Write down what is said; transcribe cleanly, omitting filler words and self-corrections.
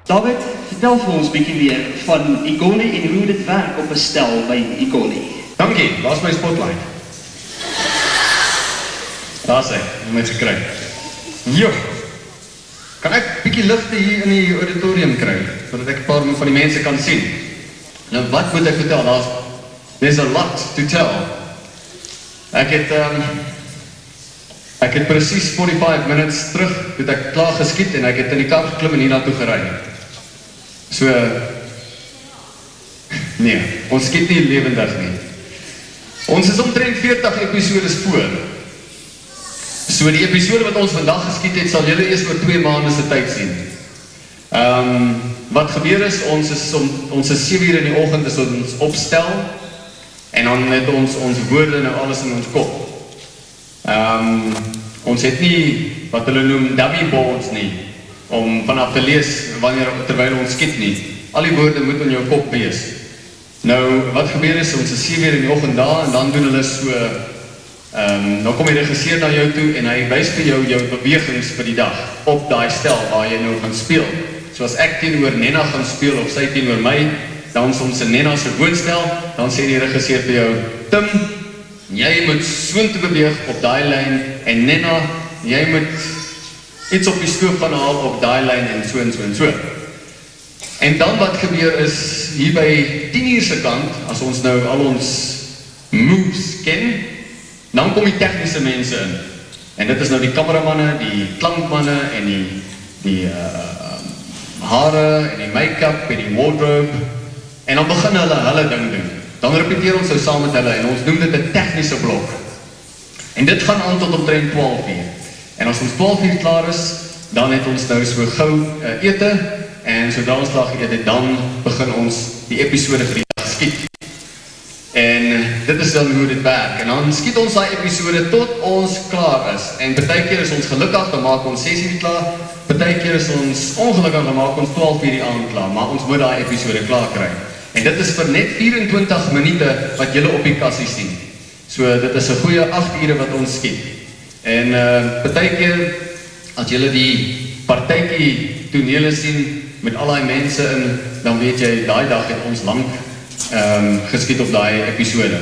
David, vertel vir ons bietjie meer van Egoli en hoe dit werk op 'n stel by Egoli. Dankie, waar is my spotlight? Daar is hy, om het gekry. Jo, kan ek bietjie ligte hier in die auditorium kry, sodat ek 'n paar van die mense kan sien? Nou, wat moet ek vertel? There's a lot to tell. Ek het presies 45 minutes terug, toe ek klaar geskiet en ek het in die kar geklim en hier naartoe gery. So, nee, ons skiet nie lewendig nie. Ons is omtrent 40 episodes voor. So die episode wat ons vandag geskiet het, sal julle eers oor 2 maande se tyd sien. Wat gebeur is, ons is 7 uur in die oggend, is ons opstel, en dan het ons woorde nou alles in ons kop. Ons het nie, wat hulle noem, dummy boards nie, om vanaf te lees terwyl ons skiet nie. Al die woorde moet in jou kop wees. Nou, wat gebeur is, ons is 7 uur in die oggend daar, en dan doen hulle so, dan kom die regisseur na jou toe, en hy wys vir jou bewegings vir die dag, op daai stel waar jy nou gaan speel. So as ek teenoor Nenna gaan speel, of sy teenoor my, dan is ons in Nenna se woonstel, dan sê die regisseur vir jou, Tim, jy moet soontoe beweeg op daai lyn, en Nenna, jy moet iets op die skoof gaan haal op daai lyn, en so en so en so. En dan wat gebeur is, hier by 10 uur se kant, as ons nou al ons moves ken, dan kom die tegniese mense in. En dit is nou die kameramanne, die klankmanne, en die hare, en die make-up, en die wardrobe, en dan begin hulle ding doen. Dan repeteer ons so saam met hulle, en ons noem dit 'n tegniese blok. En dit gaan aan tot omtrent 12 uur. En as ons 12 uur klaar is, dan het ons nou so gou ete, en sodra ons klaar geëet het, dan begin ons die episode vir die dag skiet. En dit is dan hoe dit werk. En dan skiet ons daai episode tot ons klaar is. En partykeer is ons gelukkig, dan maak ons 6 uur klaar. Partykeer is ons ongelukkig, dan maak ons 12 uur die aand klaar. Maar ons moet daai episode klaar kry. En dit is vir net 24 minute wat julle op die kassie sien. So dit is 'n goeie 8 ure wat ons skiet. En partykeer, as julle die partytjie tonele sien met al die mense in, dan weet jy, daai dag het ons lank geskiet op daai episode.